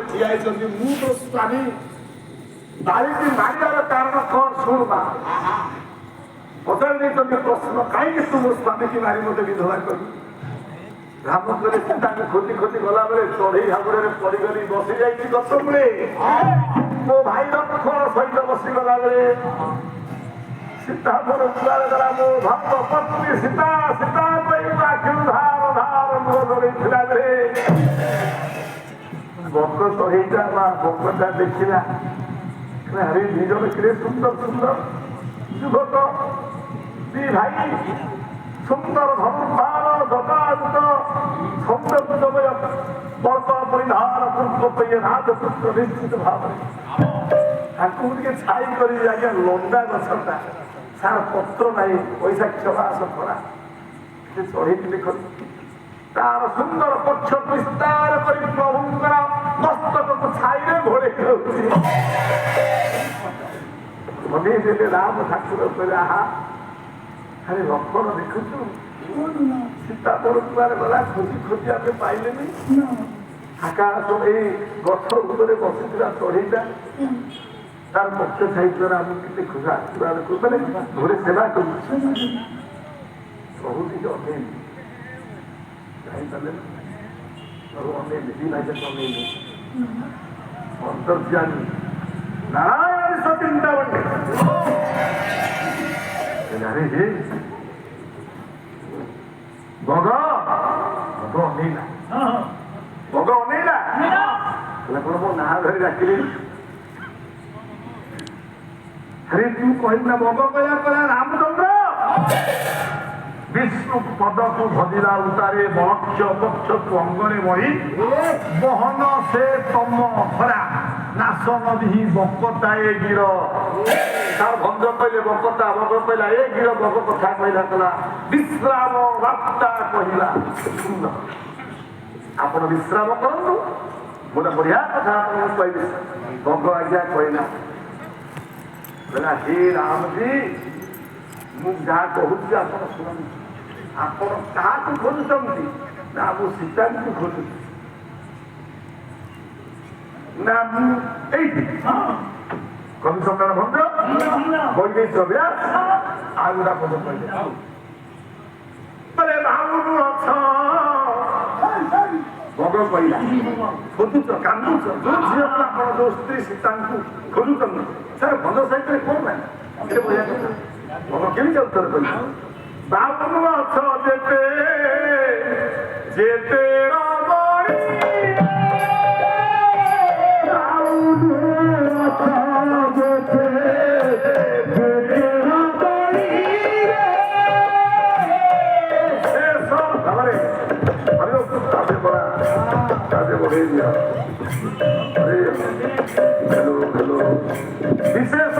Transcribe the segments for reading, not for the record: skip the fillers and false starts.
ଠିଆ ହେଇଛନ୍ତି ମୁଁ ତ ସ୍ୱାମୀ ବାଳିକି ମାରିବାର କାରଣ କଣ ଶୁଣୁ ମା ପଚାରି ଦେଇଛନ୍ତି ପ୍ରଶ୍ନ କାହିଁକି ତୁ ମୋ ସ୍ୱାମୀକି ମାରି ମୋତେ ବିଧବା କଲୁ ରାମ କହିଲେ ସୀତାଙ୍କୁ ଖୋଜି ଖୋଜି ଗଲାବେଳେ ଚଢ଼େଇ ଭାବରେ ପଡ଼ିଗଲି ବସି ଯାଇଛି ଗଛ ମୂଳେ ମୋ ଭାଇ ଲକ୍ଷ୍ମଣ ସହିତ ବସିଗଲା ବେଳେ ସୀତା ମୋର ଦୁଆରେ ଗଲା ମୋ ଭକ୍ତ ପତ୍ନୀ ସୀତା ସୀତା କହି ଆଖିରୁ ଧାର ଧାର ମୁହ ଧରେଇଥିଲା ବେଳେ ବକ ଚଢ଼େଇଟା ବା ବକଟା ଦେଖିଲା ଆରେ ଦି ଜଣ କିରେ ସୁନ୍ଦର ସୁନ୍ଦର ଯୁବକ ଦି ଭାଇ ସୁନ୍ଦର ଧନୁର୍ବାଣ ଜଟାଜୁଟ ସୌନ୍ଦର୍ଯ୍ୟମୟ ବର୍ଷ ପରିଧାନ ପୂର୍ବ ପାଇଁ ରାଜପୁତ୍ର ନିଶ୍ଚିତ ଭାବରେ ତାଙ୍କୁ ଟିକେ ଛାଇ କରି ଆଜ୍ଞା ଲଣ୍ଡା ଗଛଟା ସାର ପତ୍ର ନାହିଁ ପଇସା କ୍ଷମାସ କରା ସେ ଚଢ଼େଇକି ଦେଖନ୍ତି ତାର ସୁନ୍ଦର ପକ୍ଷ ବିସ୍ତାର କରି ପ୍ରଭୁଙ୍କର ମସ୍ତକକୁ ଛାଇରେ ଘୋଡ଼େଇ ରହୁଛି ଅନେଇ ଦେଲେ ରାମ ଠାକୁର କହିଲେ ଆହା ଆରେ ଲକ୍ଷ୍ମଣ ଦେଖୁଛୁ ସୀତା ତୋର ଦୁଆରେ ଗଲା ଖୋଜି ଖୋଜି ଆମେ ପାଇଲେନି ଆକାଶ ଏଇ ଗଛ ଉପରେ ବସିଥିବା ଚଢ଼େଇଟା ତାର ପକ୍ଷ ଛାଇ ଦ୍ୱାରା ଆମକୁ କେତେ ଖୁସି ଆଶୀର୍ବାଦ ମାନେ ଘରେ ସେବା କରୁଛୁ ପ୍ରଭୁ ଟିକେ ଅନେଇଲି ଯାଇପାରିଲେ ପ୍ରଭୁ ଅନେଇଲେ ଦି ଭାଇ ଅନେଇଲେ ଅନ୍ତର୍ଯାମୀ ନାରାୟଣ ସଚିନ୍ତା ବଣ୍ଡେ ବଗ ଅନେଇଲା ବଗ ଅନେଇଲା କହିଲା କଣ ମୋ ନାଁ ଧରି ଡାକିଲି ଆରେ ତୁ କହିଲା ବଗ କହିଲା କହିଲା ରାମଚନ୍ଦ୍ର ବିଷ୍ଣୁ ପଦକୁ ଭଜିଲା ଉତାରେ ବକ୍ଷ ବକ୍ଷ ତୁ ଅଙ୍ଗରେ ବହି ବହନ ସେ ତମ ଖରା ନାଶ ନଦୀ ବକତାଏ ଗିର ତାର ଭଞ୍ଜ କହିଲେ ବକତା ବଗ କହିଲା ଏ ଗିର ବଗ କଥା କହିଲା କହିଲା ବିଶ୍ରାମ ବାର୍ତ୍ତା କହିଲା ସୁନ୍ଦର ଆପଣ ବିଶ୍ରାମ କରନ୍ତୁ ଗୋଟେ ବଢିଆ କଥା ଆପଣଙ୍କୁ କହିବି ବଗ ଆଜ୍ଞା କହିଲା କହିଲା ହେ ରାମଜୀ ମୁଁ ଯାହା କହୁଛି ଆପଣ ଶୁଣନ୍ତୁ ଆପଣ କାହାକୁ ଖୋଜୁଛନ୍ତି ନା ମୁଁ ସୀତାଙ୍କୁ ଖୋଜୁଛି ନା ମୁଁ ଏଇଠି କବି ସମ୍ରାଟ ଭଞ୍ଜ ବୈଦେଶ ବ୍ୟାସ ଆଉ ଗୋଟା ପଦ କହିଲେ ଭାବୁନୁ ଅଛ ବଗ କହିଲା ଖୋଜୁଛ କାନ୍ଦୁଛ ଯୋଉ ଝିଅ ଆପଣ ଯୋଉ ସ୍ତ୍ରୀ ସୀତାଙ୍କୁ ଖୋଜୁଛନ୍ତି ସାର୍ ଭଞ୍ଜ ସାହିତ୍ୟରେ କଣ ନାହିଁ ସେ ବଢିଆ କଥା ବଗ କେମିତି ଉତ୍ତର କହିଲା ଭାବୁନୁ ଅଛ ଯେତେ ଯେତେ বিশেষ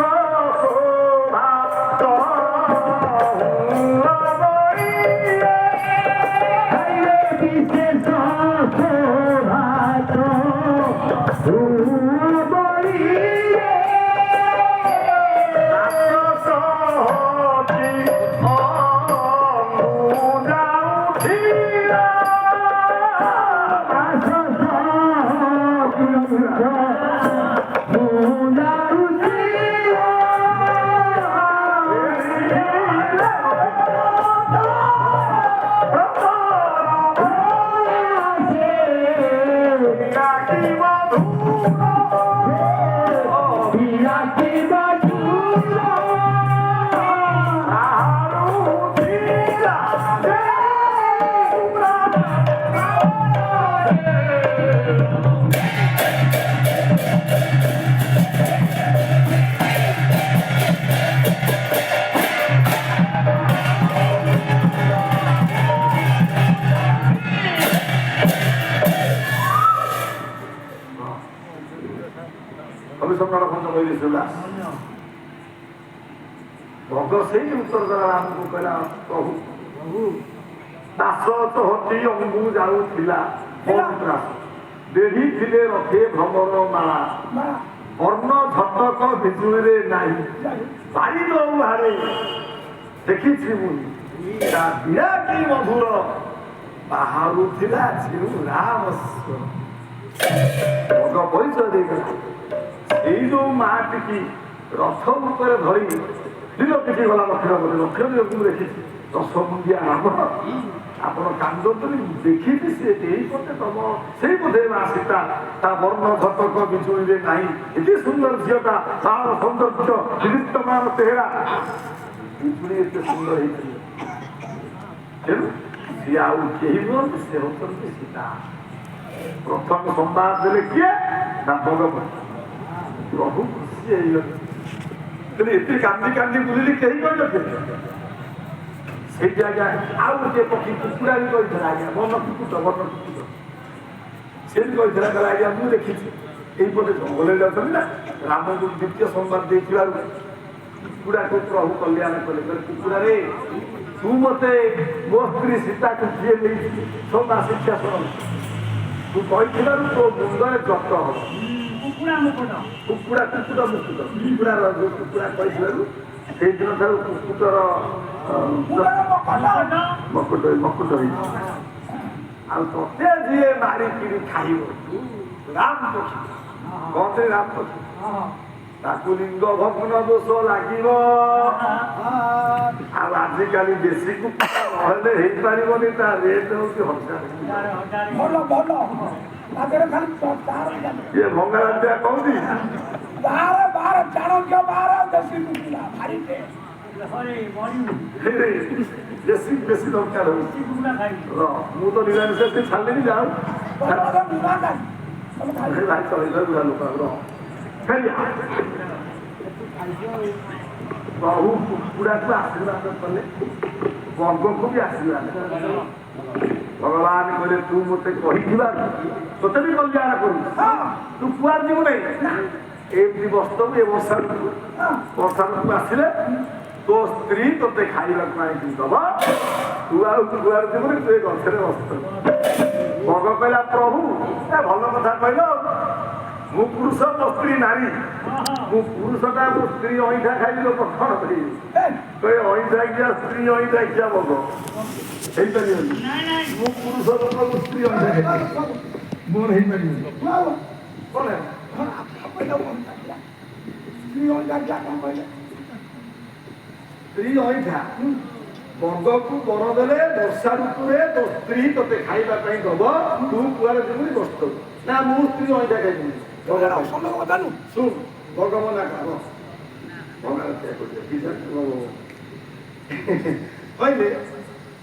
ଭଗ ସେଇ ଉତ୍ତର ଦେଲା ରାମକୁ କହିଲା ପ୍ରଭୁ ଦାସ ଚହଟି ଅଙ୍ଗୁ ଯାଉଥିଲା ଦେଢି ଥିଲେ ରଖେ ଭ୍ରମର ମାଳା ବର୍ଣ୍ଣ ଝଟକ ବିଜୁଳିରେ ନାହିଁ ବାରି ବାହାରେ ଦେଖିଛି ମୁଁ ବିରାଟି ମଧୁର ବାହାରୁଥିଲା ଝିରୁ ରାମ ଭଗ ପରିଚୟ ଦେଇଗଲା। ଏଇ ଯୋଉ ମାଟିକି ରଥ ଉପରେ ଧରି କିଛି ଗଲା ଲକ୍ଷ୍ୟ ମୁଁ ଦେଖିଛି 10 ମୁଣ୍ଡିଆ ରାମ। ଆପଣ କାନ୍ଦନ୍ତୁନି, ଦେଖିଛି ସେ ଏଇପଟେ ତମ ସେଇ ବୋଧେ ମା ସୀତା, ତା ବର୍ଣ୍ଣ ଘଟକ ବିଜୁଳିରେ ନାହିଁ। ଏତେ ସୁନ୍ଦର ଝିଅଟା, ତାର ସୌନ୍ଦର୍ଯ୍ୟ ବିରିକ୍ତମାନ ଚେହେରା, ବିଜୁଳି ଏତେ ସୁନ୍ଦର ହେଇଥିଲା। ତେଣୁ ସିଏ ଆଉ କେହି ନୁହନ୍ତି, ସେ ହଉଛନ୍ତି ସୀତା। ପ୍ରଥମ ସମ୍ବାଦ ଦେଲେ କିଏ ନା ଭଗବାନ। ପ୍ରଭୁ ଖୁସି ହେଇଗଲେ। ତେଣୁ ଏତେ କାନ୍ଦି କାନ୍ଦି ବୁଲିଲି, କେହି କହିନଥିଲେ। ସେଇଠି ଆଜ୍ଞା ଆଉ ଗୋଟିଏ ପକ୍ଷୀ କୁକୁଡ଼ା ବି କହିଥିଲା, ଆଜ୍ଞା ବନ କୁକୁଟ। ସେ ବି କହିଥିଲା, କହିଲା ଆଜ୍ଞା ମୁଁ ଦେଖିଛି ଏଇପଟେ ଜଙ୍ଗଲରେ ଯାଉଛନ୍ତି ନା, ରାମଙ୍କୁ ଦ୍ୱିତୀୟ ସମ୍ବାଦ ଦେଇଥିବାରୁ କୁକୁଡ଼ାକୁ ପ୍ରଭୁ କଲ୍ୟାଣ କଲେ। କୁକୁଡ଼ାରେ ତୁ ମତେ ମୋ ସ୍ତ୍ରୀ ସୀତାକୁ କିଏ ନେଇଛି ସବା ଶିକ୍ଷା ଶୁଣ। ତୁ କହିଥିବାରୁ ତୋ ମୁଣ୍ଡରେ ଜଟ ହବ। କୁକୁଡ଼ା କୁକୁଡ଼ା ମୁକୁଟ, କୁକୁଡ଼ାର ଯୋଉ କୁକୁଡ଼ା କହିଥିବାରୁ ସେଇଦିନ ଠାରୁ କୁକୁଟର ମକୁଟ ହେଇଛି। ଆଉ ତତେ ଯିଏ ମାରିକିରି ଖାଇବ ରାମ ପକ୍ଷୀ, କହନ୍ତି ରାମ ପକ୍ଷୀ, ତାକୁ ଲିଙ୍ଗ ଭଗ୍ନ ଦୋଷ ଲାଗିବ। ଆଉ ଆଜିକାଲି ଦେଶୀ କୁକୁଡ଼ା ନହେଲେ ହେଇପାରିବନି, ତା ରେଟ୍ ହଉଛି 1000। ଇଏ ଭଙ୍ଗା ରାଜା କହୁଛି ବେଶୀ ଦରକାର ହଉଛି। ମୁଁ ତ ନିରାମିଷ ଛାଡ଼ିଲିନି, ଯାଉ ଭାଇ ଚଳିବା ଲୋକ। ପ୍ରଭୁ କୁକୁଡ଼ାକୁ ଆଶୀର୍ବାଦ କଲେ, ବଙ୍ଗକୁ ବି ଆଶୀର୍ବାଦ କଲେ। ଭଗବାନ କହିଲେ ତୁ ମତେ କହିଥିବାରୁ ତୋତେ ବି କଲ୍ୟାଣ କରୁଛୁ, ତୁ କୁଆଡେ ଯିବୁ ନାହିଁ। ଏମିତି ବସିବୁ, ଏ ବର୍ଷା ଋତୁ ଆସିଲେ ତୋ ସ୍ତ୍ରୀ ତୋତେ ଖାଇବାକୁ ଆଣିକି ଦବ, ତୁ ଆଉ କୁଆଡେ ଯିବୁନି, ତୁ ଏ ଗଛରେ ବସିଥିବୁ। ଭଗ କହିଲା ପ୍ରଭୁ ଭଲ କଥା କହିଲ, ମୁଁ ପୁରୁଷ ମୋ ସ୍ତ୍ରୀ ନାରୀ, ମୁଁ ପୁରୁଷଟା ମୋ ସ୍ତ୍ରୀ ଅଇଁଠା ଖାଇବି, ଲୋକ କଣ କରିବି? କହିବେ ଅଇଁଠା ଖିଆ ସ୍ତ୍ରୀ ଅଇଁଠା ଖିଆ ଭୋଗ ହେଇପାରିବନି। ମୁଁ ପୁରୁଷ ଲୋକ, ମୋ ସ୍ତ୍ରୀ ଅଇଁଠା ଖାଇବି, ମୋର ହେଇପାରିବନି। ସ୍ତ୍ରୀ ଅଇଁଠା ବଙ୍ଗକୁ ବର ଦେଲେ, ବର୍ଷା ଋତୁରେ ତୋ ସ୍ତ୍ରୀ ତୋତେ ଖାଇବା ପାଇଁ ଦବ, ତୁ କୁଆଡେ ଯିବୁନି ବସିଥିବୁ। ନା ମୁଁ ସ୍ତ୍ରୀ ଅଇଁଠା ଖାଇବିନି। ଶୁଣ ଭଗବାନ କହିଲେ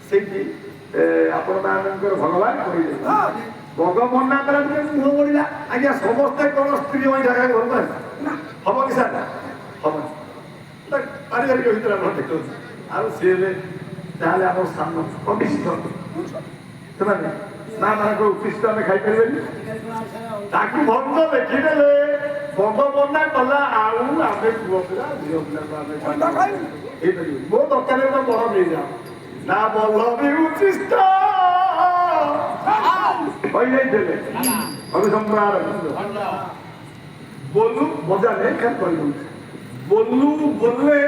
ସେଇଠି ଆପଣ ମାନଙ୍କର ଭଗବାନ କହିଲେ ଭଗ ମନା କଲା, ଟିକେ ମୁହଁ ବଢିଲା। ଆଜ୍ଞା ସମସ୍ତେ କଣ ସ୍ତ୍ରୀ ଅଇଁଠା ଖାଇ ଭଲ ପାଏ? ହବ କି ସାର୍? ହବନି। ପାରିବାରିକ ଭିତରେ ଆପଣ ଦେଖନ୍ତୁ। ଆଉ ସିଏ ହେଲେ ତାହେଲେ ଆମର ସାନ କନିଷ୍ଠ, ସେମାନେ ମା ମାନଙ୍କର ଉତ୍ତିଷ୍ଟ ଆମେ ଖାଇପାରିବେନି। ତାକୁ ଭଙ୍ଗ ଲେଖିଦେଲେ, ଭଙ୍ଗ ମନା କଲା, ଆଉ ଆମେ ପୁଅ ପିଲା ଝିଅ ପିଲାକୁ ଆମେ ହେଇପାରିବୁ। ମୋ ଦରକାର ବର ନେଇଯାଅ ନା, ବଲ ବି ଉତ୍ତିଷ୍ଟ କହିଯାଇଥିଲେ ହରିଶଙ୍କର ବୋଲୁ ବଜାରେ କହିଦଉଛି, ବୋଲୁ ବୋଲେ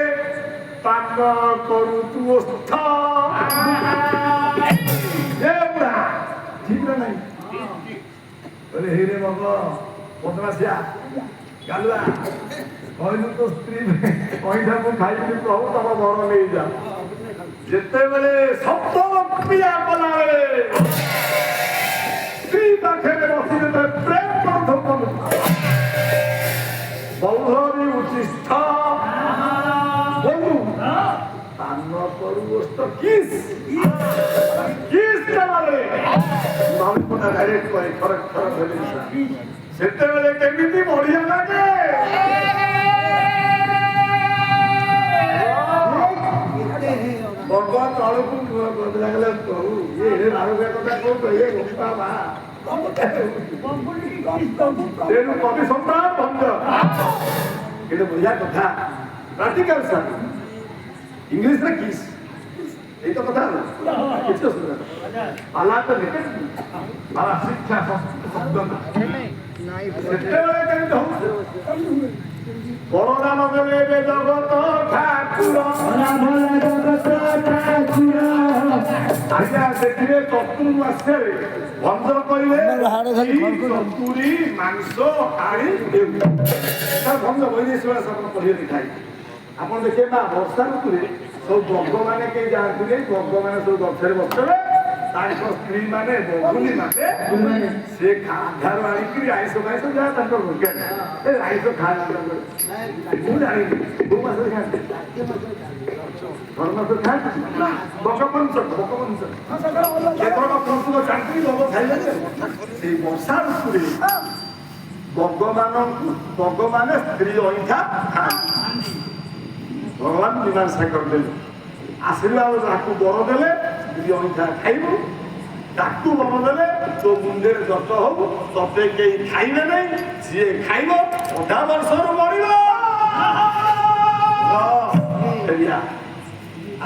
ପାନ କରୁ ତୁ ଓଷ୍ଠ। ଠିକ ନା ନାଇଁ? ହେଇରେ ମଗ ବଦମାସିଆ ଗାଲୁଆ, କହିଲୁ ତ ସ୍ତ୍ରୀ ଅଇଁଠାକୁ ଖାଇକି ପ୍ରଭୁ ତମ ବର ନେଇଯା। ଯେତେବେଳେ ସପ୍ତମ କ୍ରିୟା କଲାବେଳେ ସ୍ତ୍ରୀ ପାଖରେ ବସି ଯେତେବେଳେ ପ୍ରେମ କରୁଥିବ, ବଲ୍ଲଭୀ ଉଚ୍ଚିଷ୍ଠ ବୋଲୁ ପାନ କରୁ ଓଷ୍ଠ କିସ୍ କଲାବେଳେ ଭାବିପଟା ଡାଇରେକ୍ଟ କରେ ଖରକ ହେଲେ ସେତେବେଳେ କେମିତି ବଢିଆ ଲାଗେ। ଭଗବାନ ତଳକୁ ଲାଗିଲେ ପ୍ରଭୁ ଇଏ ବାରୁକା କଥା କହୁଛ, ଇଏ ଗୋପା ମା ତେଣୁ କବି ସମ୍ରାଟ ଭଞ୍ଜ। କିନ୍ତୁ ବଢିଆ କଥା, ପ୍ରାକ୍ଟିକାଲ ସାର୍ ଇଂଲିଶରେ କିସ୍, ଏଇ ତ କଥା ହେଲା, କିଛି ଅସୁବିଧା ପାଲା ତ ନିକେ ପାଲା ଶିକ୍ଷା ସଂସ୍କୃତ ଶବ୍ଦ ନା। ସେତେବେଳେ କେମିତି ହଉଛି ବରଦାନ ଦେଲେ ଏବେ ଜଗତ ଠାକୁର। ଆଜ୍ଞା ସେଥିରେ ଚତୁର୍ମାସ୍ୟରେ ଭଞ୍ଜ କହିଲେ ଚତୁରୀ ମାଂସ ହାଡ଼ି ଭଞ୍ଜ ବୈଦେଶିକ ଆପଣ ପଢ଼ିବେ ଖାଇ ଆପଣ ଦେଖିବେ ନା ବର୍ଷା ଋତୁରେ ସବୁ ବଗମାନେ କେହି ଯାଆନ୍ତିନି ବଗମାନେ ସବୁ ଗଛରେ ବସିବେ ତାଙ୍କ ସ୍ତ୍ରୀ ମାନେ ବଗୁଲି ମାନେ ସେ ଆଧାର ଆଣିକିରି ଆଇଁଷ ଫାଇଁଷ ଯାହା ତାଙ୍କର ଦରକାର ଆଇଁଷ ଖାଆନ୍ତି ମୁଁ ଜାଣିନି କୋଉ ମାସରେ ଖାଆନ୍ତି ଘର ମାସରେ ଖାଆନ୍ତି ବକପଞ୍ଚ କେତେକ ପଶୁକ ଚାକିରି ବଗ ଖାଇଲେ ସେଇ ବର୍ଷା ଋତୁରେ ବଗମାନେ ସ୍ତ୍ରୀ ଅଇଁଠା ଖାଆନ୍ତି ଭଗବାନ ମୀମାଂସା କରିଦେଲେ ଆସିଲା ବେଳେ ତାକୁ ବର ଦେଲେ ସ୍ତ୍ରୀ ଅଇଁଠା ଖାଇବୁ ତାକୁ ବର ଦେଲେ ତୋ ମୁଣ୍ଡରେ ଦତ ହଉ ତତେ କେହି ଖାଇବେ ନାହିଁ ଯିଏ ଖାଇବ ଅଧା ବର୍ଷରୁ ମରିବ।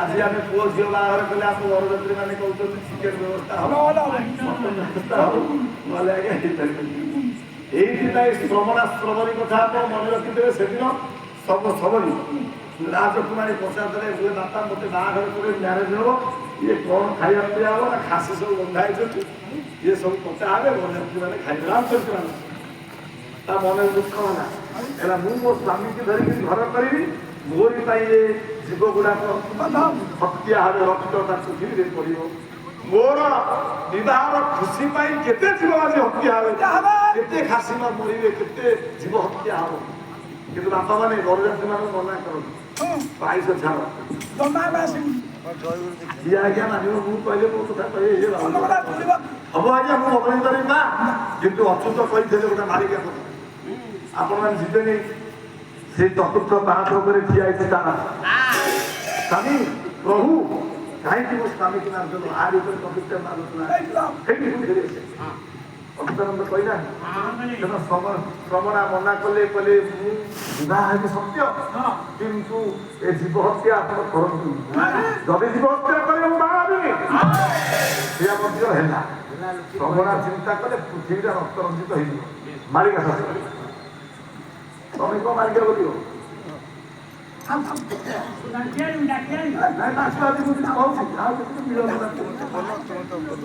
ଆଜି ଆମେ ପୁଅ ଝିଅ ବାହାଘର କଲେ ଆମ ବରଯାତ୍ରୀ ମାନେ କହୁଛନ୍ତି ଚିକେନ ବ୍ୟବସ୍ଥା ହବ ବ୍ୟବସ୍ଥା ହବ ନହେଲେ ଆଜ୍ଞା ହେଇପାରିବନି। ଏଇଥିପାଇଁ ଶ୍ରବଣାଶ୍ରବଣୀ କଥା ଆପଣ ମନେ ରଖିଦେବେ ସେଦିନ ସବରୀ ରାଜକୁମାରୀ ପଚାରିଦେଲେ ହୁଏ ବାପା ମୋତେ ବାହାଘର ପରେ ମ୍ୟାରେଜ ହବ ଇଏ କ'ଣ ଖାଇବା ପିଇବା ହବ ନା ଖାସି ସବୁ ବନ୍ଧା ହେଇଛନ୍ତି ଇଏ ସବୁ ପଚା ହେବେ ବରଯାତ୍ରୀ ମାନେ ଖାଇବେ ରାମଚନ୍ଦ୍ର ମାନେ ତା ମନରେ ଦୁଃଖ ହେଲା ମୁଁ ମୋ ସ୍ୱାମୀକି ଧରିକି ଘର କରିବି ମୋରି ପାଇଁ ଏ ଜୀବ ଗୁଡ଼ାକ ହତ୍ୟା ହେବେ ରକ୍ତ ତା ପୃଥିବୀରେ ପଡ଼ିବ ମୋର ବିବାହର ଖୁସି ପାଇଁ କେତେ ଜୀବ ଆଜି ହତ୍ୟା ହେବେ କେତେ ଖାସି ମରିବେ କେତେ ଜୀବ ହତ୍ୟା ହବ କିନ୍ତୁ ବାପା ମାନେ ବରଯାତ୍ରୀ ମାନଙ୍କୁ ମନା କରନ୍ତି ବାଇଶ ଛାଡ଼ ଇଏ ଆଜ୍ଞା ମାନିବ ମୁଁ କହିଲେ ମୋ କଥା କହିବେ ହବ ଆଜ୍ଞା ମୁଁ ଅବହେଳା କରିବି ନା କିନ୍ତୁ ଅଚ୍ୟୁତ କହିଥିଲେ ଗୋଟେ ମାଳିକା କଥା ଆପଣମାନେ ଯିବେନି ସେ ଚତୁର୍ଥ ପାହାଚ ଉପରେ ଠିଆ ହେଇଛି ତାରା ସ୍ୱାମୀ ପ୍ରଭୁ କାହିଁକି ମୋ ସ୍ୱାମୀକୁ ମାରୁଛନ୍ତି ଆରି ଉପରେ ଚତୁର୍ଥ ମାରୁଥିଲା ଅଚ୍ୟୁତାନନ୍ଦ କହିଲା ତେଣୁ ଶ୍ରମଣା ମନା କଲେ କହିଲେ ମୁଁ ବିବାହ ହେବି ସତ୍ୟ କିନ୍ତୁ ଏ ଜୀବ ହତ୍ୟା ଆପଣ କରନ୍ତୁ ଯଦି ଜୀବ ହତ୍ୟା କରିବେ ମୁଁ ବାହା ହେବିନି ସେୟା ମଧ୍ୟ ହେଲା ଶ୍ରମଣା ଚିନ୍ତା କଲେ ପୃଥିବୀରେ ରକ୍ତ ରଞ୍ଜିତ ହେଇଯିବ ମାଳିକା ଶାସ୍ତ୍ର ତମେ କ'ଣ ମାଳିକା କରିବ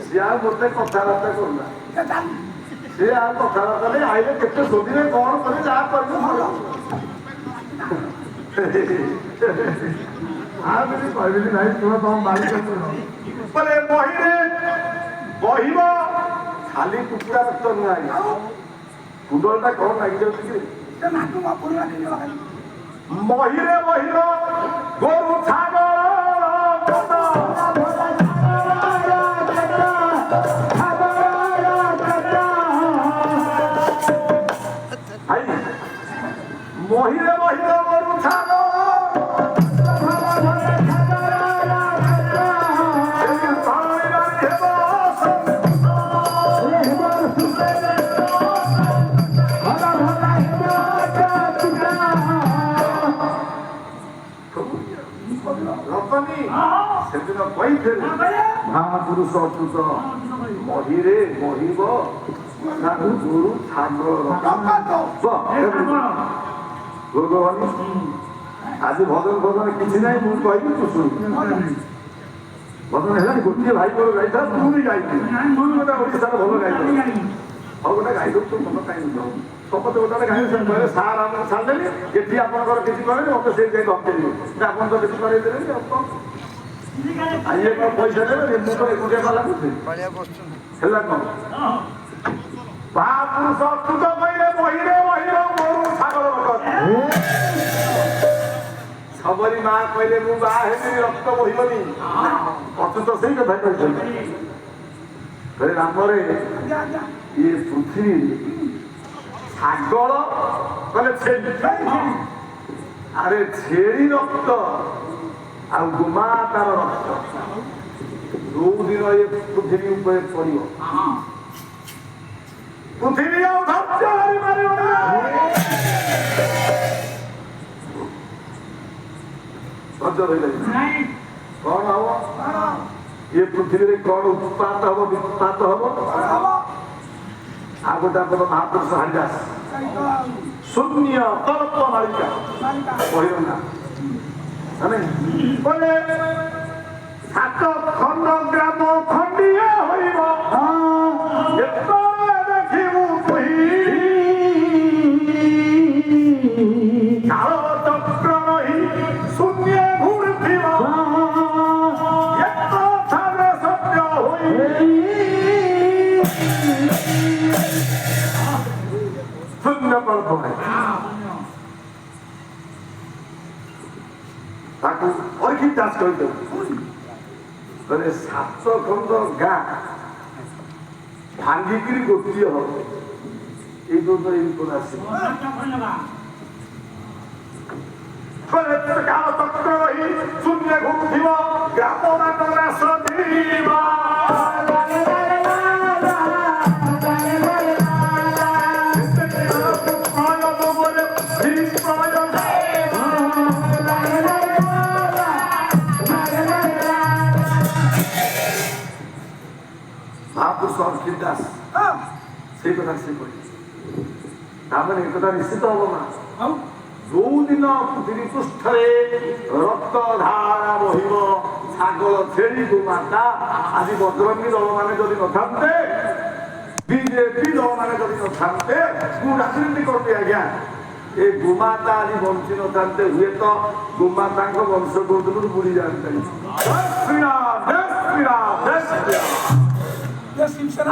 ସିଏ ଆଉ ଗୋଟେ କଥାବାର୍ତ୍ତା କରୁନା ସିଏ ଆଉ କଥାବାର୍ତ୍ତା ନେଇ ଆଇଲେ କେତେ ଶୋଧିବେ କ'ଣ କରିବେ ଯାହା କରିବେ ଆଉ କିଛି କହିବିନି ଭାଇ ଶୁଣ ତମ ମାଲିକ ବୋଲେ ବହିରେ ବହିବ ଖାଲି କୁକୁଡ଼ା ରକ୍ତ ନୁହଁ ଆଜ୍ଞା କୁଣ୍ଡଳଟା କ'ଣ ଲାଗିଯାଉଛି କି ମହିରେ ମହିର ଗୋରୁ ଛାଗଳ মহিরে মহিরে গরু ছাগল সেদিন কইଥିଲେ মহাপুরুষ অচ্যুত মহিরে মহিব গরু ছাগল ভগবানী আজ ভজন ভজন কিছু নাই ମୁଁ କହିବି ତୁ ଶୁଣୁ ଭଜନ ହେଲାଣି ଗୋଟିଏ ଭାଇ ମୋର ଗାଇଥା ତୁ ବି ଗାଇଥିଲି ତୁ ଗୋଟେ ଓଡ଼ିଶାର ଭଲ ଗାଇଥିଲୁ ଆଉ ଗୋଟେ ଗାଇଦେବୁ ତୁ ମନ କାହିଁକି ଯାଉ ସମସ୍ତେ ଗୋଟେ ଗାଈ କହିଲେ ସାର୍ ଆମର ଛାଡ଼ିଦେଲି ଏଠି ଆପଣଙ୍କର କିଛି କରେନି ମୋତେ ସେଇ ଯାଇ ଧମକେଇବେ ଆପଣ ତ କିଛି କରେଇ ଦେଲେନି ଆଉ କ'ଣ ଇଏ କ'ଣ ପଇସା ଦେବେ ମୁଁ ତ ଏକୁଟିଆ ଗଲା ବୁଝେ ହେଲା କ'ଣ ମହାପୁରୁଷ ଅଚ୍ୟୁତ କହିଲେ ମହିରେ ମହିର ଗୋରୁ ଛାଗଳ ସବରୀ ମା କହିଲେ ମୁଁ ବାହା ହେବିନି ରକ୍ତ ବହିବନି ଅଚ୍ୟୁତ ସେଇ କଥା କହିଛନ୍ତି ରାମରେ ଇଏ ପୃଥିବୀ ଛାଗଳ କହିଲେ ଛେଳି ଆରେ ଛେଳି ରକ୍ତ ଆଉ ଗୋମାତାର ରକ୍ତ ଯୋଉଦିନ ଏ ପୃଥିବୀ ଉପରେ ପଡ଼ିବ ପୃଥିବୀ ଆଉ ଧୈର୍ଯ୍ୟ ଧରି ପାରିବ କଣ ହବ ଏ ପୃଥିବୀରେ କଣ ଉତ୍ପାତ ହବ ବିତ୍ପାତ ହବ ଆଉ ଗୋଟେ ଆମର ମହାପୁରୁଷ ହାରିଦାସ শূন্য তর্ক মালিকা কহিল না মানে বলে সাত খণ্ড গ্রাম খণ্ডিয়া হইব দেখিবু কহি কাল চক্র রহি শূন্য ঘুরথিব সত্য হই শূন্য গল্প তাকে অর্ঘি চাষ করতে মানে সাত খণ্ড গাঁ ভাঙ্গিকিরি গোটিয়ে হবে এই জন্য এই কোন আছে কাল চক্র রহি শূন্য ঘুরথিব গ্রাম নাটরা সদিব মহাপুরুষ অর্ঘিত দাস সেই কথা সে করি তার মানে এই কথা নিশ্চিত হব না ଯୋଉଦିନ ପୃଥିବୀ ପୃଷ୍ଠରେ ରକ୍ତ ଧାରା ବହିବ ଛାଗଳ ଛେଳି ଗୋମାତା ଆଜି ବଜରଙ୍ଗୀ ଦଳମାନେ ଯଦି ନଥାନ୍ତେ ବିଜେପି ଦଳମାନେ ଯଦି ନଥାନ୍ତେ ମୁଁ ରାଜନୀତି କରୁଛି ଆଜ୍ଞା ଏ ଗୋମାତା ଆଜି ବଞ୍ଚି ନଥାନ୍ତେ ହୁଏତ ଗୋମାତାଙ୍କ ବଂଶ ଗୋଦରୁ ବୁଡି ଯାଆନ୍ତେ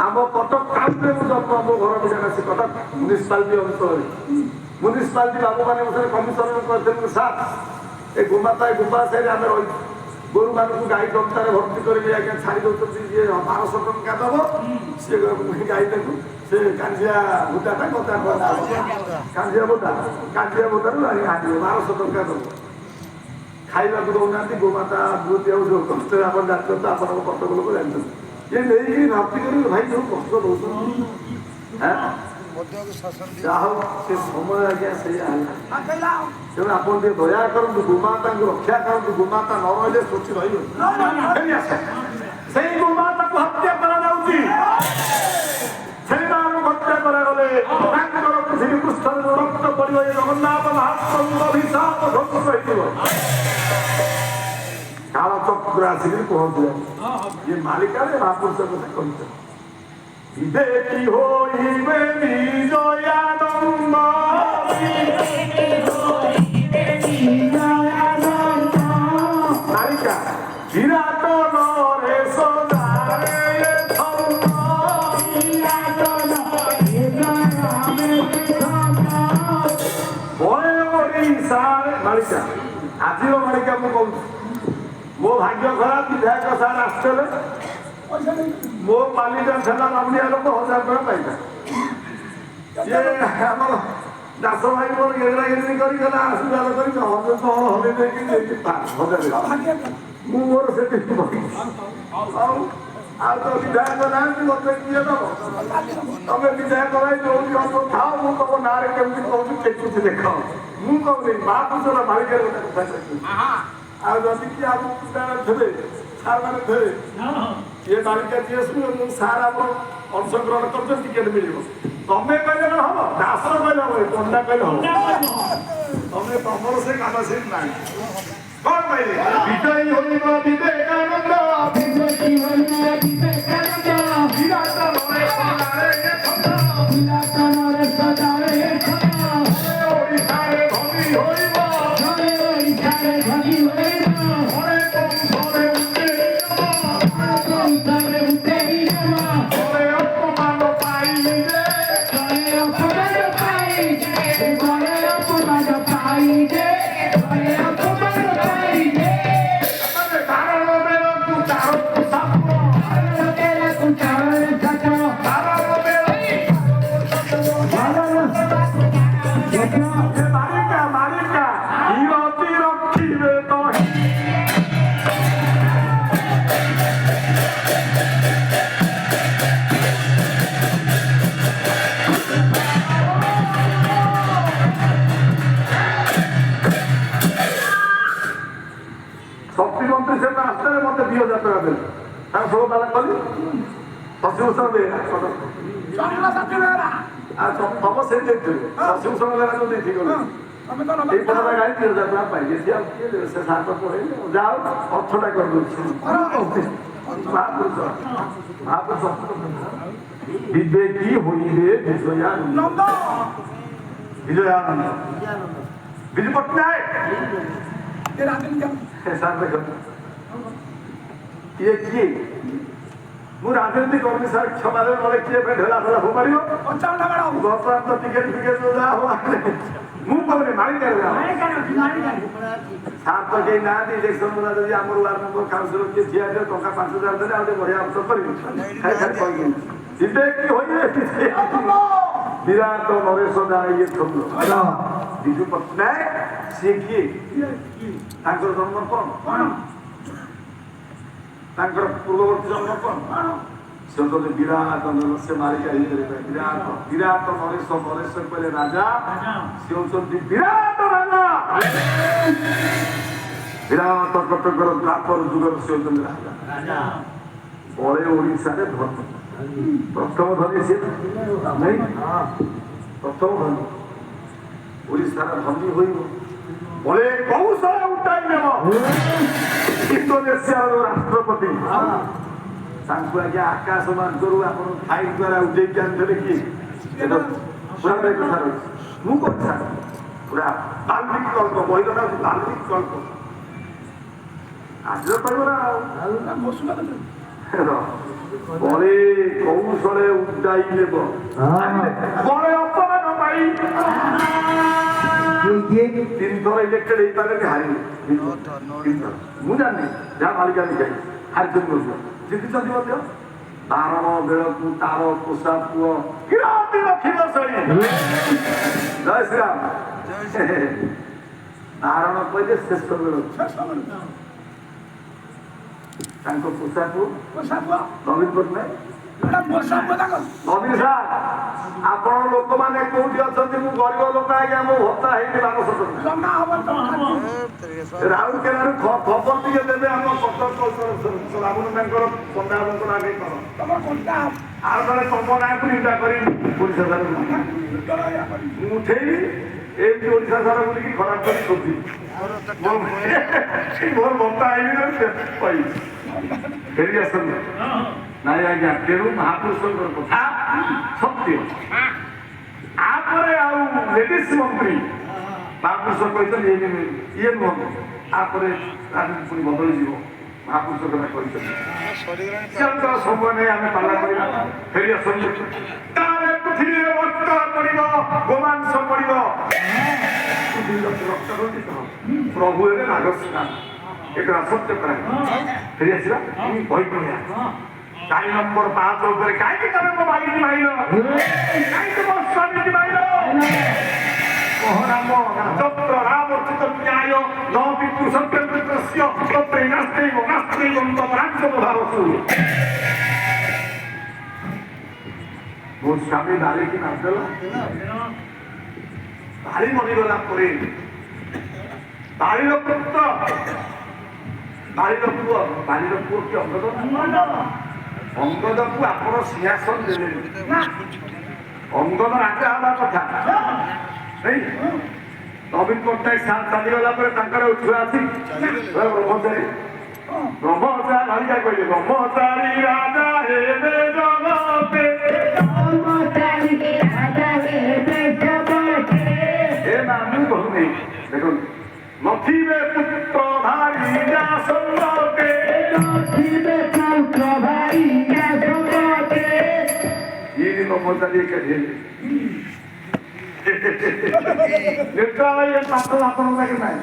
ଆମ କଟକ ଟାଉନରେ ମୁଁ ଜନ୍ମ ମୋ ଘର ବିଜା ସେ କଟକ ମ୍ୟୁନିସିପାଲିଟି ଅଞ୍ଚଳରେ म्युनिसिपालिटी बाबू मैंने कमिशनर कहते सार ए गुमाता गुम्बाशे आम रही गोरु मान गाई गमतार भर्ती कर छाड़ी दौरान जी 1200 टंका दब सी गाई से कांजिया भूटाटा कथा कांजिया भूटा 1200 टंका दब खाइबा दौना गोमाता बृद्धि जो कष्ट आप डाक्तर तो आप कटक लोक जानते ये नहीं भर्ती कर भाई जो कष्ट दौर ଯାହା ସେ ସମୟ ଆଜ୍ଞା ସେଇଆ ହେଲା ତେଣୁ ଆପଣ ଟିକେ ଦୟା କରନ୍ତୁ ଗୋମାତାଙ୍କୁ ରକ୍ଷା କରନ୍ତୁ ଗୋମାତା ନ ରହିଲେ ସୃଷ୍ଟି ରହିବ ସେଇ ଗୋମାତାକୁ ହତ୍ୟା କରାଯାଉଛି ଛେଳିମାନଙ୍କୁ ହତ୍ୟା କରାଗଲେ ତାଙ୍କର ପୃଥିବୀ ପୃଷ୍ଠରେ ରକ୍ତ ପଡ଼ିବ ଏ ଜଗନ୍ନାଥ ମହାପ୍ରଭୁଙ୍କ ଅଭିଶାପ ଧ୍ୱଂସ ହେଇଯିବ କାଳ ଚକ୍ର ଆସିକି ପହଞ୍ଚିବ ଇଏ ମାଲିକାରେ ମହାପୁରୁଷ କଥା କହିଛନ୍ତି বিদেকি হইবে বিজয়ানন্দ নারিকা বিরাট নরে সদারে মালিকা আজির মালিকা মু কହୁଛି ମୋ ଭାଗ୍ୟ ଖରାପ ବିଧାୟକ ସାର୍ ଆସିଥିଲେ ମୋ ପାଲିଟା ଥିଲା ବାବୁଳିଆ ଲୋକ 1000 ଟଙ୍କା ପାଇଲା ସିଏ ଆମର ଦାସ ଭାଇ ମୋର ଗେଜରାଗେଜରି କରିଗଲା ଆଶୀର୍ବାଦ କରି ହଲେଇ ଦେଇକି ମୁଁ ମୋର ସେଠି ଆଉ ତ ବିଧାୟକ ନାହାନ୍ତି ମତେ କିଏ ଦବ ତମେ ବିଧାୟକ ଭାଇ ଯୋଉଠି ଅଛ ଥାଅ ମୁଁ ତମ ନାଁରେ କେମିତି କହୁଛି ଟେକୁଛି ଦେଖ ମୁଁ କହୁନି ମହାପୁରୁଷର ମାଳିକାରେ ଗୋଟେ କଥା କହିବି ଆଉ ଯଦି କିଏ ଆମ ଥିବେ ସାର୍ ମାନେ ଥିବେ ये बालिका जीएस सार आप अंशग्रहण कर टिकेट मिल तमें कहले हम दास कहले हम पंडा कहले हम तमें तमर से काम से ना कौन पाइले विजयी होइबा विवेकानंद विजयी होइबा विवेकानंद विराट नरे सदारे विराट नरे सदारे ओडिशा रे धनी होइबा ओडिशा रे धनी होइबा ओरे कोन ଆଉ ତମ ସେ ଦେଇଥିବେ ଶିବ ସମୟ ଯୋଉ ଦେଇଥିବ ଏଇ ପଟା ଗାଈ 3,000 ଟଙ୍କା ପାଇଲେ ସିଏ ଆଉ କିଏ ଦେବେ ସେ ସାତ ପଳେଇଲେ ଯାହା ଅର୍ଥଟା କରିଦେଉଛି ବିବେକୀ ହୋଇବେ ବିଜୟାନନ୍ଦ ବିଜୁ ପଟ୍ଟନାୟକ ସାର୍ ଦେଖନ୍ତୁ ଇଏ କିଏ ମୁଁ ରାଜନୀତି କରୁନି ସାର୍ କ୍ଷମା ଦେବେ ନହେଲେ କିଏ ଢେଲା ଫେଲା ଫୋପାଡ଼ିବ ବର୍ତ୍ତମାନ ତ ଟିକେଟ ଫିକେଟ ଯାହା ହବ ମୁଁ କହୁନି ମାଳିକାରେ ସାର୍ ତ କେହି ନାହାନ୍ତି ଇଲେକ୍ସନ ହେଲା ଯଦି ଆମର ୱାର୍ଡ ମେମ୍ବର କାଉନ୍ସିଲର କିଏ ଠିଆ ହେଇଥିବ ଟଙ୍କା 5,000 ଦେଲେ ଆଉ ଟିକେ ବଢିଆ ଅଫସର କରିବି ଖାଲି ଖାଲି କହିବି ବିବେକୀ ହୋଇବେ ବିରାଟ ନରେଶ ଦାସ ଇଏ ସବୁ ବିଜୁ ପଟ୍ଟନାୟକ ସିଏ କିଏ ତାଙ୍କର ଜନ୍ମ କଣ ତାଙ୍କର ପୂର୍ବବର୍ତ୍ତୀ ଜନ୍ମ କଣ ସେ ହଉଛନ୍ତି ବିରାଟ ନରେଶ ମାରିକା ବିରାଟ ବିରାଟ ନରେଶ ନରେଶ କହିଲେ ରାଜା ସେ ହଉଛନ୍ତି ବିରାଟ ରାଜା ବିରାଟ କଟକର ଦ୍ୱାପର ଯୁଗର ସେ ହଉଛନ୍ତି ରାଜା ବଳେ ଓଡ଼ିଶାରେ ଧର୍ମ ପ୍ରଥମ ଧନୀ ସିଏ ନାଇଁ ପ୍ରଥମ ଧନୀ ଓଡ଼ିଶାର ଧନୀ ହୋଇବ ବଳେ କୌଶଳ ଉଠାଇ ନେବ ଇଣ୍ଡୋନେସିଆର ରାଷ୍ଟ୍ରପତି ତାଙ୍କୁ ଆଜ୍ଞା ଆକାଶ ମାର୍ଗରୁ ଆପଣ ଫ୍ଲାଇଟ୍ ଦ୍ୱାରା ଉଠେଇକି ଆଣିଥିଲେ କିଏ ପୁରା କଥା ରହିଛି ମୁଁ କଥା ପୁରା ବାଲ୍ମିକ କଳ୍ପ ବହିର ନାଁ ବାଲ୍ମିକ କଳ୍ପ ଆଜିର କହିବ ନା ଆଉ ବଳେ କୌଶଳେ ଉଡାଇ ନେବ ବଳେ ଅପମାନ ପାଇ 3 ଥର ଇଲେକ୍ଟେଡ୍ ହେଇପାରିଲେ ହାରିଲେ ମୁଁ ଜାଣିନି ଯାହା ମାଲିକା ଯାଇ ହାରିଛନ୍ତି ମଧ୍ୟ ଜିତିଛନ୍ତି ମଧ୍ୟ ବାରଣ ବେଳକୁ ତାର ପୋଷା ପୁଅ କିରାତି ରଖିବ ଶୈଳୀ ଜୟ ଶ୍ରୀରାମ ବାରଣ କହିଲେ ଶେଷ ବେଳ ତାଙ୍କ ପୋଷା ପୁଅ ନବୀନ ପଟ୍ଟନାୟକ ନବୀନ ସାର୍ ଆପଣ ଲୋକମାନେ କୋଉଠି ଅଛନ୍ତି ମୁଁ ଗରିବ ଲୋକ ଆଜ୍ଞା ମୁଁ ଭତ୍ତା ହେଇନି 1200 ରାଉରକେଲାରୁ ଖବର ଟିକେ ଦେବେ ଆମ କଟକ ରାବଣ ତାଙ୍କର ପଣ୍ଡା ବାବୁଙ୍କର ଆଗେ କର ଆଉ ଜଣେ ତମ ନାଁକୁ ନିନ୍ଦା କରି ଓଡ଼ିଶା ସାର ମୁଁ ଉଠେଇବି ଏମିତି ଓଡ଼ିଶା ସାର ବୁଲିକି ଖରାପ କରି ଶୋଧି ମୋର ଭତ୍ତା ହେଇନି କହିବି ଫେରି ଆସନ୍ତୁ ନାଇଁ ଆଜ୍ଞା ତେଣୁ ମହାପୁରୁଷଙ୍କର କଥା ସତ୍ୟ ଆପରେ ଆଉ ଲେଡିସ୍ ମନ୍ତ୍ରୀ ମହାପୁରୁଷ କହିଛନ୍ତି ଇଏ ନୁହନ୍ତି ତାପରେ ରାଜନୀତି ପୁଣି ବଦଳିଯିବ ମହାପୁରୁଷ କଥା କହିଛନ୍ତି ସମୟ ନେଇ ଆମେ ପାଳନ କରିବା ଫେରି ଆସନ୍ତୁ ତାହେଲେ ପୃଥିବୀରେ ରକ୍ତ ପଡ଼ିବ ଗୋମାଂସ ପଡ଼ିବ ରକ୍ତ ପ୍ରଭୁ ହେଲେ ନାଗସ୍ନାନ ଏକ ସତ୍ୟ କରା ଫେରି ଆସିଲା କହିପାରିବା 4 ନମ୍ବର 5 ଉପରେ କାହିଁକି ତମେ ମୋ ମାଲିକ ମାଇଲ କାହିଁକି ମୋ ସ୍ୱାମୀକି ମାଇଲ କହରାମ ଯତ୍ର ରାମର୍ଚିତ ନ୍ୟାୟ ନ ବିପୁରୁଷ ସତ୍ୟସ୍ୟ ତତ୍ରେ ନାସ୍ତୈବ ନାସ୍ତୈବଂ ତମରାଜ୍ୟମ ଭାବସୁ ମୋ ସ୍ୱାମୀ ବାଳିକି ମାରିଦେଲା ବାଳି ମରିଗଲା ପରେ ବାଳିର ପୁତ୍ର ବାଳିର ପୁଅ କି ଅଙ୍ଗଦ ଅଙ୍ଗଦକୁ ଆପଣ ସିଂହାସନ ଦେଲେ ଅଙ୍ଗଦ ରାଜା ହେବା କଥା ନବୀନ ପଟ୍ଟନାୟକ ସାର୍ ଚାଲିଗଲା ପରେ ତାଙ୍କର ଛୁଆ ଅଛି ବ୍ରହ୍ମଚାରୀ ମାଳିକା କହିଲେ ବ୍ରହ୍ମଚାରୀ ରାଜା ହେବେ ଜଗତେ ନା ମୁଁ କହୁନି ଦେଖନ୍ତୁ ନଥିବେ ପୁତ୍ର ଭାରି ସଙ୍ଗତେ ବ୍ରହ୍ମଚାରୀ ଏକାଠି ହେଲେ ଆପଣଙ୍କ ଲାଗେ ନାହିଁ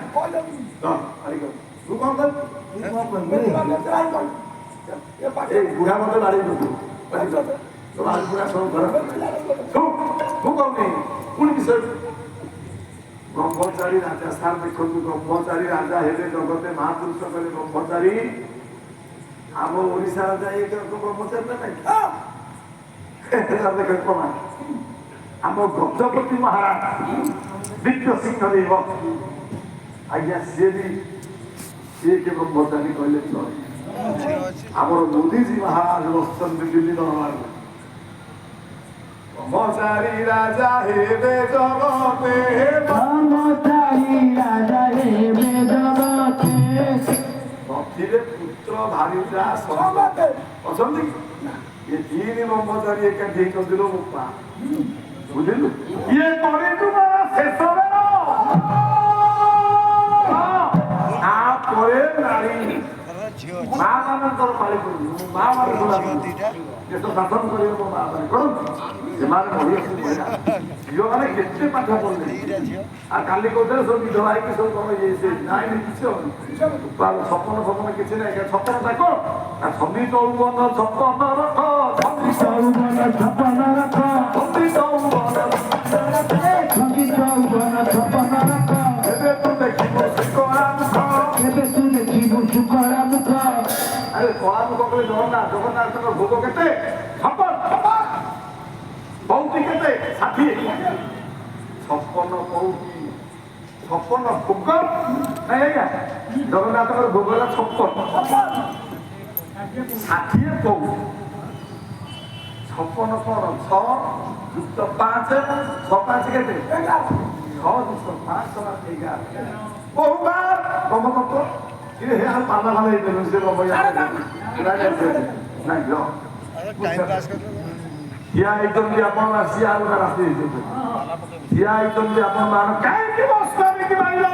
ବୁଢା ମତେ ବାড়ি ମୁଁ କହୁନି ପୁଣି ବିଷୟ ବ୍ରହ୍ମଚାରୀ ରାଜା ସାର୍ ଦେଖନ୍ତୁ ବ୍ରହ୍ମଚାରୀ ରାଜା ହେଲେ ଜଗତେ ମହାପୁରୁଷ କହିଲେ ବ୍ରହ୍ମଚାରୀ ଆମ ଓଡ଼ିଶା ରାଜା ବ୍ରହ୍ମଚାରୀ ନା ନାଇଁ ଦେଖ ପ୍ରମାଣ ଆମ ଗଜପତି ମହାରାଜ ଦିବ୍ୟ ସିଂହ ଦେବ ଆଜ୍ଞା ସିଏ କି ବ୍ରହ୍ମଚାରୀ କହିଲେ ଚଳେ ଆମର ମୋଦିଜୀ ମହାରାଜ ବସିଛନ୍ତି ଦିଲ୍ଲୀ ଦରବାରରେ ব্রহ্মচারী রাজা হেবে জগতে ব্রহ্মচারী রাজা হেবে জগতে নথিরে পুত্র ভারিরা সম্বতে অଛନ୍ତି ଏ ତିନି ବ୍ରହ୍ମଚାରୀ ଏକାଠି ହେଇଛନ୍ତି ଲୋ ବୋପା ବୁଝିଲୁ ଇଏ କରିଦୁବା ଶେଷ ବେଳ ତାପରେ ନାରୀ ମା ମାନଙ୍କର ପାଳି କରିବି ମା ମାନଙ୍କୁ ଦେଶ ଶାସନ କରିବ ମୋ ମା ମାନେ କରନ୍ତୁ ସେମାନେ ବଢି ଆସି ପଡ଼ିଲା ଝିଅମାନେ କେତେ ପାଠ ପଢିଲେ ଆଉ କାଲି କହୁଥିଲେ ସବୁ ବିଧବା ହେଇକି ସବୁ କଣ ଇଏ ସେ ନାଇଁ କିଛି ହବନି ସପନ ଫପନ କିଛି ନାହିଁ ସପନ ତାକ ସଙ୍ଗୀ ଚୌବନ ସପନ ରଥ ଚୌବନ ଛପନ ରଥ ସଙ୍ଗୀ ଚୌବନ ସଙ୍ଗୀ ଚୌବନ ଛପନ ରଥ ଏବେ ତୁ ଦେଖିବୁ ଶୁକଳା ମୁଖ ଏବେ ତୁ ଦେଖିବୁ ଶୁକଳା ମୁଖ ଆରେ କଳା ମୁଖ କଲେ ଜଗନ୍ନାଥଙ୍କ ଭୋଗ କେତେ ଛପନ ପଉତି କେତେ 60 ଛପନ ପଉତି ଛପନ ଭୋଗ ନାଇଁ ଆଜ୍ଞା ଜଗନ୍ନାଥଙ୍କର ଭୋଗ ହେଲା 60 ପଉତି 56 କଣ 6 ଯୁକ୍ତ 5 6 5 କେତେ 6 ଯୁକ୍ତ 5 11 বহুবার ব্রহ্মতত্ত্ব কিন্তু হে আর পাল্লা ভালো হয়ে গেল সে ঠিয়া ହେଇଛନ୍ତି ଆପଣ ଆସି ଆଉ ଗୋଟେ ରାସ୍ତା ହେଇଛନ୍ତି ଠିଆ ହେଇଛନ୍ତି ଆପଣ ମାନ କାହିଁକି ବସୁଛନ୍ତି ମାଇଲ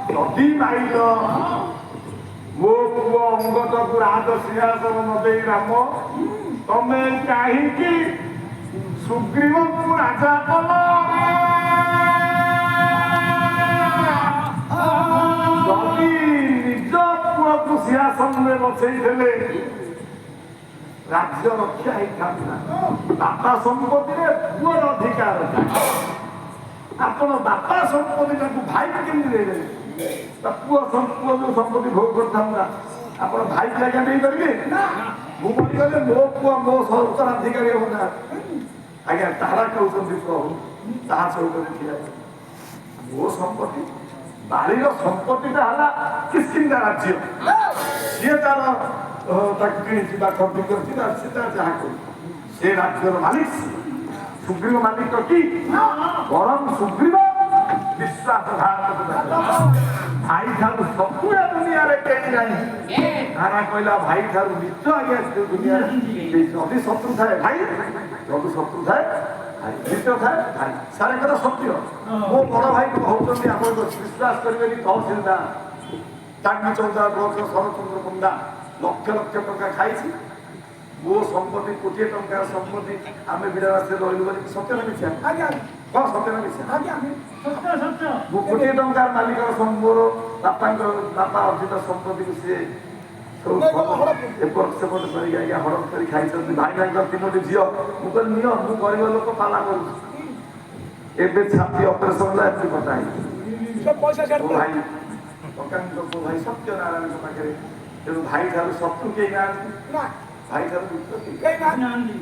ଯଦି ମାଇଲ ମୋ ପୁଅ ଅଙ୍ଗଦକୁ ରାଜ ସିଂହାସନ ନ ଦେଇ ରାମ ତମେ କାହିଁକି ସୁଗ୍ରୀବଙ୍କୁ ରାଜା କଲ ଯଦି ନିଜ ପୁଅକୁ ସିଂହାସନରେ ବସେଇଥିଲେ ରାଜ୍ୟ ରକ୍ଷା ହେଇଥାନ୍ତା ବାପା ସମ୍ପତ୍ତିରେ ପୁଅର ଅଧିକାର ଆପଣ ବାପା ସମ୍ପତ୍ତି ତାକୁ ଭାଇକି କେମିତି ଦେଇଦେଲେ ତା ପୁଅ ଯୋଉ ସମ୍ପତ୍ତି ଭୋଗ କରିଥାନ୍ତା ଆପଣ ଭାଇ ଆଜ୍ଞା ଦେଇପାରିବେ ମୁଁ ମରିଗଲେ ମୋ ପୁଅ ମୋ ଉତ୍ତରାଧିକାରୀ ହବ ନା ଆଜ୍ଞା ତାରା କହୁଛନ୍ତି ପ୍ରଭୁ ତାହା ସହିତ ଠିଆ ମୋ ସମ୍ପତ୍ତି ବାଳିର ସମ୍ପତ୍ତିଟା ହେଲା କିସ୍କିନ୍ଦା ରାଜ୍ୟ ସିଏ ତାର ତାକୁ କିଣିଛି ବା ଖର୍ଚ୍ଚ କରିଛି ସେ ତାର ଯାହା କରୁଛି ସେ ରାଜ୍ୟର ମାଲିକ ସୁଗ୍ରୀବ ମାଲିକ କି ବରଂ ସୁଗ୍ରୀବ ବିଶ୍ୱାସଘାତକ ଭାଇ ଠାରୁ ସବୁ ଦୁନିଆରେ କେହି ନାହିଁ ତାରା କହିଲା ଭାଇ ଠାରୁ ନିଜ ଆଜ୍ଞା ଦୁନିଆରେ ଯଦି ଶତ୍ରୁ ଥାଏ ଭାଇ ଯଦି ଶତ୍ରୁ ଥାଏ ନିଜ ଥାଏ ଭାଇ ସାର୍ କଥା ସତ୍ୟ ମୋ ବଡ଼ ଭାଇକୁ କହୁଛନ୍ତି ଆପଣ ବିଶ୍ୱାସ କରିବେନି ତହସିଲଦାର ଚାଣ୍ଡି ଚୌଦା ବ୍ଲକର ଶରଚନ୍ଦ୍ର ପଣ୍ଡା ଲକ୍ଷ ଲକ୍ଷ ଟଙ୍କା ଖାଇଛି ମୋ ସମ୍ପତ୍ତି କୋଟିଏ ଟଙ୍କାର ସମ୍ପତ୍ତି ଆମେ ବିଡ଼ାବାସରେ ରହିଲୁ ବୋଲି ସତ୍ୟ ନା ମିଛା କଣ ସତ୍ୟ ନା ମିଛା ମୁଁ କୋଟିଏ ଟଙ୍କାର ମାଲିକର ମୋର ବାପା ଅର୍ଜିତ ସମ୍ପତ୍ତିକୁ ସିଏ ଏପଟ ସେପଟ କରିକି ଆଜ୍ଞା ହଡପ କରି ଖାଇଛନ୍ତି ଭାଇ ଭାଇଙ୍କର 3ଟି ଝିଅ ମୁଁ କହିଲି ନିଅ ମୁଁ ଗରିବ ଲୋକ ପାଲା କରୁଛି ଏବେ ଛାତି ଅପରେସନ ହେଲା ଏମିତି କଥା ହେଇଛି ମୋ ଭାଇ ଟଙ୍କାଙ୍କ ମୋ ଭାଇ ସତ୍ୟନାରାୟଣଙ୍କ ପାଖରେ ତେଣୁ ଭାଇ ଠାରୁ ଶତ୍ରୁ କେହି ନାହାନ୍ତି ଭାଇ ଠାରୁ ମିତ୍ର କେହି ନାହାନ୍ତି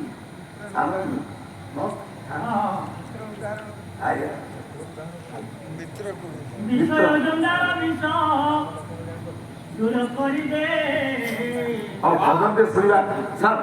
ଆଜ୍ଞା ଭଜନ ଶୁଣିବା ସାର୍